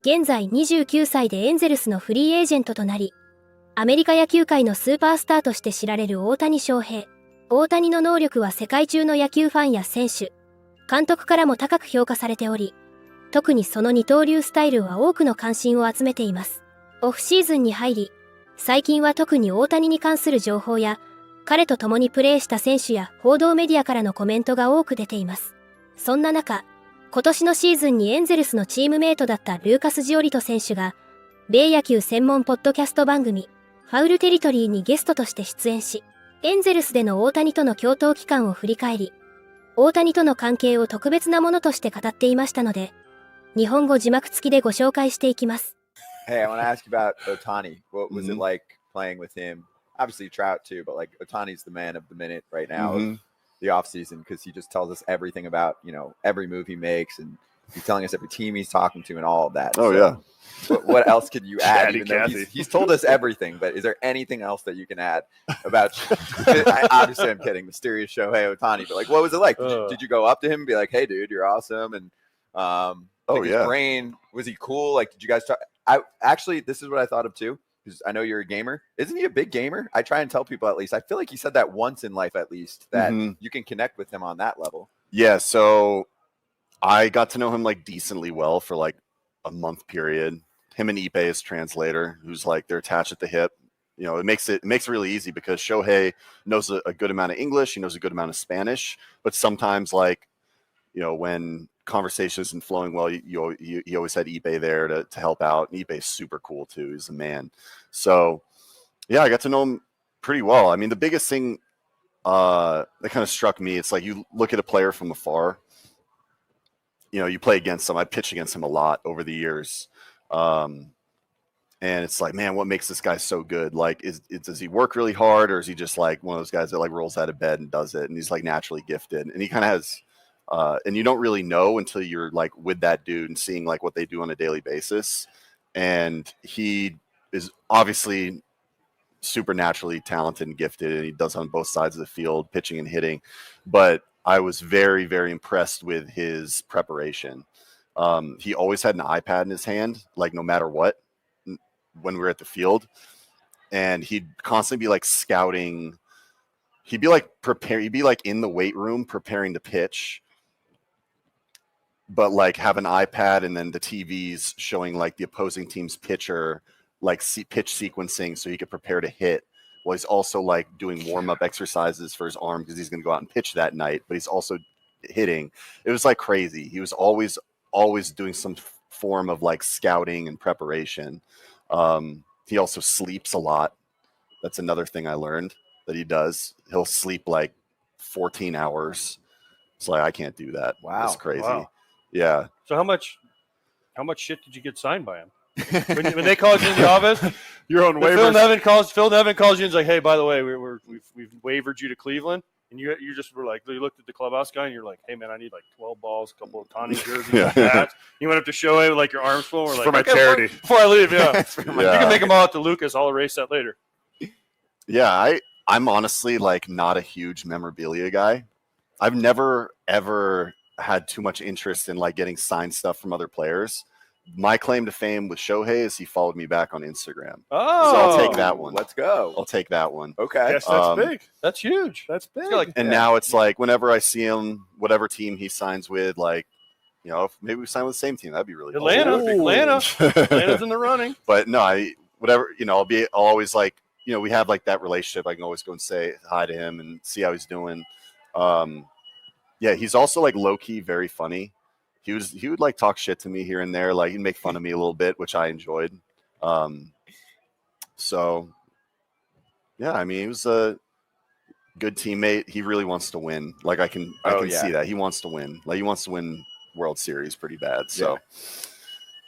現在29歳でエンゼルスのフリーエージェントとなり、アメリカ野球界のスーパースターとして知られる大谷翔平。大谷の能力は世界中の野球ファンや選手、監督からも高く評価されており、特にその二刀流スタイルは多くの関心を集めています。オフシーズンに入り、最近は特に大谷に関する情報や、彼と共にプレーした選手や報道メディアからのコメントが多く出ています。そんな中、今年のシーズンにエンゼルスのチームメイトだったルーカス・ジオリト選手が、米野球専門ポッドキャスト番組、ファウルテリトリーにゲストとして出演し、エンゼルスでの大谷との共闘期間を振り返り、大谷との関係を特別なものとして語っていましたので、日本語字幕付きでご紹介していきます。Hey, I want to ask you about Ohtani. What was it like playing with him? Obviously Trout too, but like Ohtani's the man of the minute right now of the offseason because he just tells us everything about, every move he makes and he's telling us every team he's talking to and all of that. Oh, yeah. What else could you add? Even though he's told us everything, but is there anything else that you can add about? Obviously, I'm kidding. Mysterious Shohei Ohtani, but like, what was it like? Did you go up to him and be like, "Hey, dude, you're awesome"? And his brain, was he cool? Like, did you guys talk? This is what I thought of too. Because I know you're a gamer. Isn't he a big gamer? I try and tell people at least. I feel like he said that once in life at least that you can connect with him on that level. Yeah. So I got to know him like decently well for like a month period. Him and Ipe, his translator, who's like they're attached at the hip. It makes it really easy because Shohei knows a good amount of English, he knows a good amount of Spanish, but sometimes like when conversation isn't flowing well, you always had Ipe there to help out. And Ipe's super cool too. He's a man. So yeah, I got to know him pretty well. I mean, the biggest thing that kind of struck me, it's like you look at a player from afar. You play against him. I pitched against him a lot over the years. And it's like, man, what makes this guy so good? Like, does he work really hard, or is he just like one of those guys that like rolls out of bed and does it? And he's like naturally gifted, and he kind of has, and you don't really know until you're like with that dude and seeing like what they do on a daily basis. And he is obviously supernaturally talented and gifted, and he does on both sides of the field, pitching and hitting. But I was very, very impressed with his preparation. He always had an iPad in his hand, like no matter what, when we were at the field, and he'd constantly be like scouting. He'd be like he'd be like in the weight room preparing to pitch, but like have an iPad and then the TVs showing like the opposing team's pitcher, like pitch sequencing so he could prepare to hit. Well, he's also like doing warm-up exercises for his arm because he's going to go out and pitch that night, but he's also hitting. It was like crazy. He was always doing some form of like scouting and preparation. He also sleeps a lot. That's another thing I learned that he does. He'll sleep like 14 hours. It's like, I can't do that. Wow. It's crazy. Wow. Yeah. So how much shit did you get signed by him? when they called you in the office, Your own waivers. Phil Nevin calls you and is like, "Hey, by the way, we've wavered you to Cleveland." And you just were like, you looked at the clubhouse guy and you're like, "Hey man, I need like 12 balls, a couple of Tawny jerseys, like that." You went up to Shohei with like your arms full. We're like, for my okay, charity. Before I leave, yeah. Yeah. You can make them all out to Lucas. I'll erase that later. Yeah, I'm honestly like not a huge memorabilia guy. I've never ever had too much interest in like getting signed stuff from other players. My claim to fame with Shohei is he followed me back on Instagram. Oh, So I'll take that one. Let's go. I'll take that one. Okay. Yes, that's big. that's huge. That's big. And now it's like whenever I see him, whatever team he signs with, like, if maybe we sign with the same team, that'd be really cool. Atlanta's in the running. But no, I'll always like, we have like that relationship. I can always go and say hi to him and see how he's doing. Yeah, he's also like low key very funny. He would like talk shit to me here and there, like he'd make fun of me a little bit, which I enjoyed. So yeah, I mean, he was a good teammate. He really wants to win. Like I can see that he wants to win. Like he wants to win World Series pretty bad. So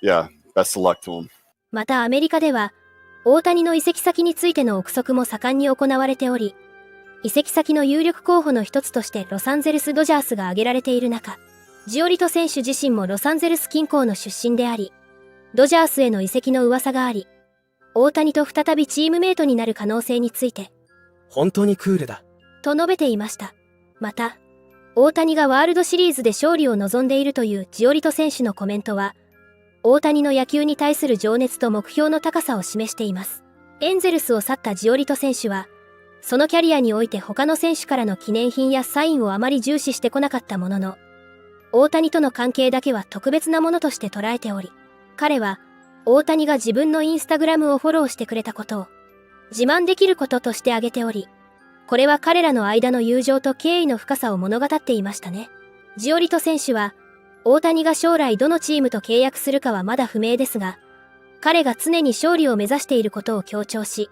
yeah, best of luck to him. またアメリカでは、大谷の移籍先についての憶測も盛んに行われており、移籍先の有力候補の一つとしてロサンゼルスドジャースが挙げられている中、ジオリト選手自身もロサンゼルス近郊の出身であり、ドジャースへの移籍の噂があり、大谷と再びチームメイトになる可能性について、本当にクールだ。と述べていました。また、大谷がワールドシリーズで勝利を望んでいるというジオリト選手のコメントは、大谷の野球に対する情熱と目標の高さを示しています。エンゼルスを去ったジオリト選手は、そのキャリアにおいて他の選手からの記念品やサインをあまり重視してこなかったものの、大谷との関係だけは特別なものとして捉えており、彼は大谷が自分のインスタグラムをフォローしてくれたことを自慢できることとして挙げており、これは彼らの間の友情と敬意の深さを物語っていましたね。ジオリト選手は、大谷が将来どのチームと契約するかはまだ不明ですが、彼が常に勝利を目指していることを強調し、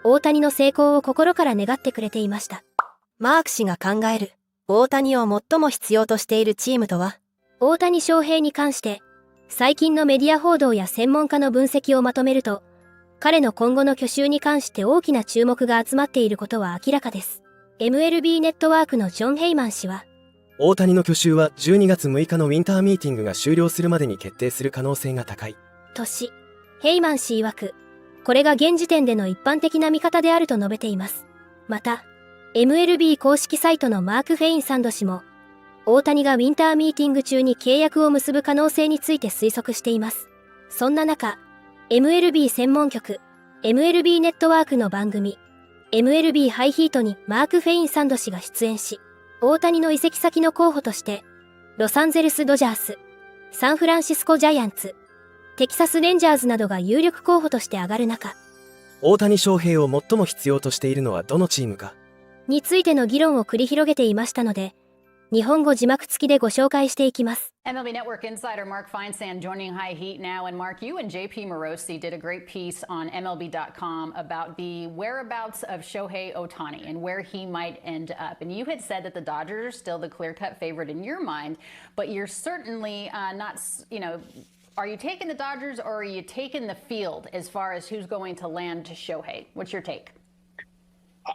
大谷の成功を心から願ってくれていました。マーク氏が考える、大谷を最も必要としているチームとは？大谷翔平に関して、最近のメディア報道や専門家の分析をまとめると、彼の今後の去就に関して大きな注目が集まっていることは明らかです。MLB ネットワークのジョン・ヘイマン氏は、大谷の去就は12月6日のウィンターミーティングが終了するまでに決定する可能性が高い。とし、ヘイマン氏曰く、これが現時点での一般的な見方であると述べています。また、MLB 公式サイトのマーク・フェインサンド氏も、大谷がウィンターミーティング中に契約を結ぶ可能性について推測しています。そんな中、MLB 専門局、MLB ネットワークの番組、MLB ハイヒートにマーク・フェインサンド氏が出演し、大谷の移籍先の候補として、ロサンゼルス・ドジャース、サンフランシスコ・ジャイアンツ、テキサス・レンジャーズなどが有力候補として上がる中、大谷翔平を最も必要としているのはどのチームかについての議論を繰り広げていましたので、日本語字幕付きでご紹介していきます。MLB Network insider Mark Feinsand joining High Heat now. And Mark, you and JP Morosi did a great piece on MLB.com about the whereabouts of Shohei Ohtani and where he might end up. And you had said that the Dodgers are still the clear-cut favorite in your mind, but you're certainly not, are you taking the Dodgers or are you taking the field as far as who's going to land to Shohei? What's your take?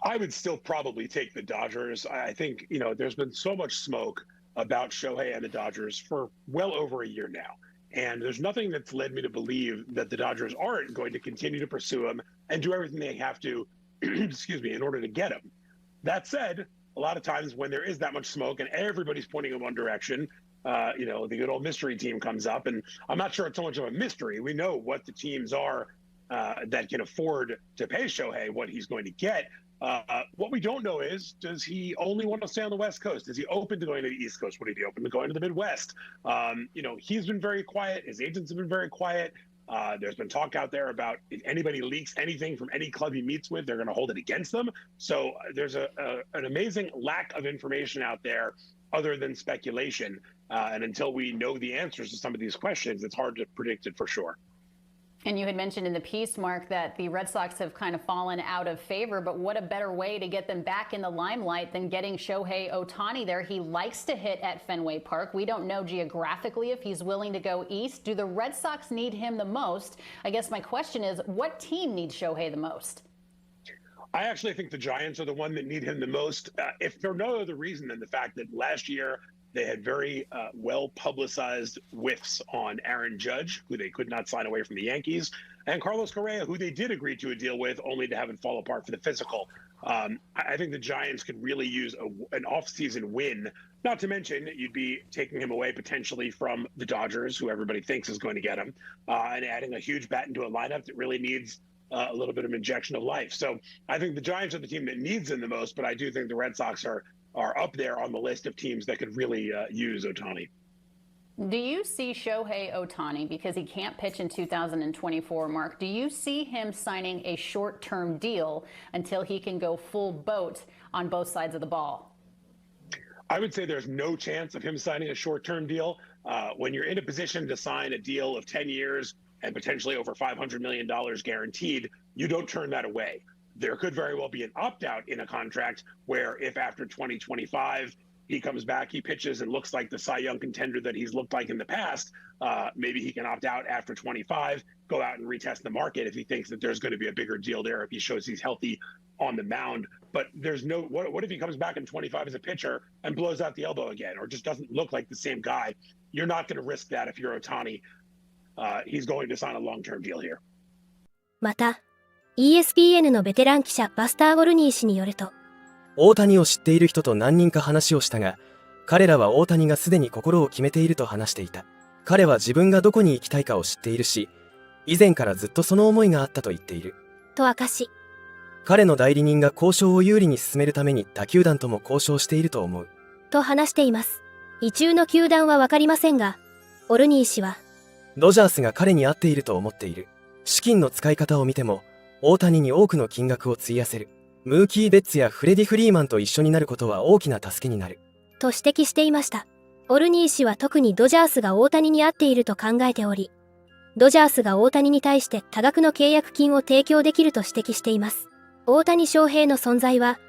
I would still probably take the Dodgers. I think, there's been so much smoke about Shohei and the Dodgers for well over a year now. And there's nothing that's led me to believe that the Dodgers aren't going to continue to pursue him and do everything they have to, in order to get him. That said, a lot of times when there is that much smoke and everybody's pointing in one direction, the good old mystery team comes up. And I'm not sure it's so much of a mystery. We know what the teams are that can afford to pay Shohei what he's going to get. What we don't know is, does he only want to stay on the West Coast? Is he open to going to the East Coast? Would he be open to going to the Midwest? He's been very quiet. His agents have been very quiet. There's been talk out there about if anybody leaks anything from any club he meets with, they're going to hold it against them. So there's an amazing lack of information out there other than speculation. And until we know the answers to some of these questions, it's hard to predict it for sure. And you had mentioned in the piece, Mark, that the Red Sox have kind of fallen out of favor, but what a better way to get them back in the limelight than getting Shohei Ohtani there. He likes to hit at Fenway Park. We don't know geographically if he's willing to go east. Do the Red Sox need him the most? I guess my question is, what team needs Shohei the most? I actually think the Giants are the one that need him the most, if for no other reason than the fact that last year they had very well-publicized whiffs on Aaron Judge, who they could not sign away from the Yankees, and Carlos Correa, who they did agree to a deal with, only to have it fall apart for the physical. I think the Giants could really use an off-season win, not to mention you'd be taking him away potentially from the Dodgers, who everybody thinks is going to get him, and adding a huge bat into a lineup that really needs a little bit of injection of life. So I think the Giants are the team that needs him the most, but I do think the Red Sox are up there on the list of teams that could really use Ohtani. Do you see Shohei Ohtani, because he can't pitch in 2024, Mark, do you see him signing a short-term deal until he can go full boat on both sides of the ball? I would say there's no chance of him signing a short-term deal. When you're in a position to sign a deal of 10 years and potentially over $500 million guaranteed, you don't turn that away. There could very well be an opt-out in a contract where if after 2025 he comes back, he pitches and looks like the Cy Young contender that he's looked like in the past, maybe he can opt out after 25, go out and retest the market if he thinks that there's going to be a bigger deal there, if he shows he's healthy on the mound. But there's no, what if he comes back in 25 as a pitcher and blows out the elbow again, or just doesn't look like the same guy? You're not going to risk that if you're Ohtani. He's going to sign a long-term deal here. また、ESPN のベテラン記者バスター・ゴルニー氏によると、大谷を知っている人と何人か話をしたが、彼らは大谷がすでに心を決めていると話していた。彼は自分がどこに行きたいかを知っているし、以前からずっとその思いがあったと言っている。と明かし、彼の代理人が交渉を有利に進めるために他球団とも交渉していると思う。と話しています。意中の球団はわかりませんが、オルニー氏は、ドジャースが彼に合っていると思っている。資金の使い方を見ても、大谷に多くの金額を費やせる。ムーキー・ベッツやフレディ・フリーマンと一緒になることは大きな助けになる。と指摘していました。オルニー氏は特にドジャースが大谷に合っていると考えており、ドジャースが大谷に対して多額の契約金を提供できると指摘しています。大谷翔平の存在は、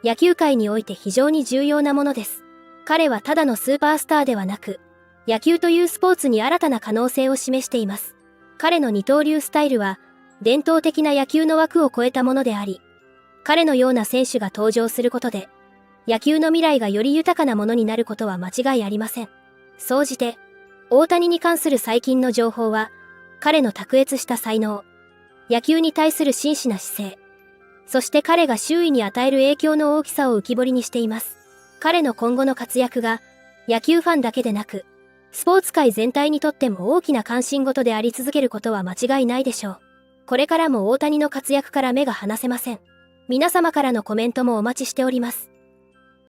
野球界において非常に重要なものです。彼はただのスーパースターではなく、野球というスポーツに新たな可能性を示しています。彼の二刀流スタイルは、伝統的な野球の枠を超えたものであり、彼のような選手が登場することで、野球の未来がより豊かなものになることは間違いありません。総じて、大谷に関する最近の情報は、彼の卓越した才能、野球に対する真摯な姿勢、そして彼が周囲に与える影響の大きさを浮き彫りにしています。彼の今後の活躍が、野球ファンだけでなく、スポーツ界全体にとっても大きな関心事であり続けることは間違いないでしょう。これからも大谷の活躍から目が離せません。皆様からのコメントもお待ちしております。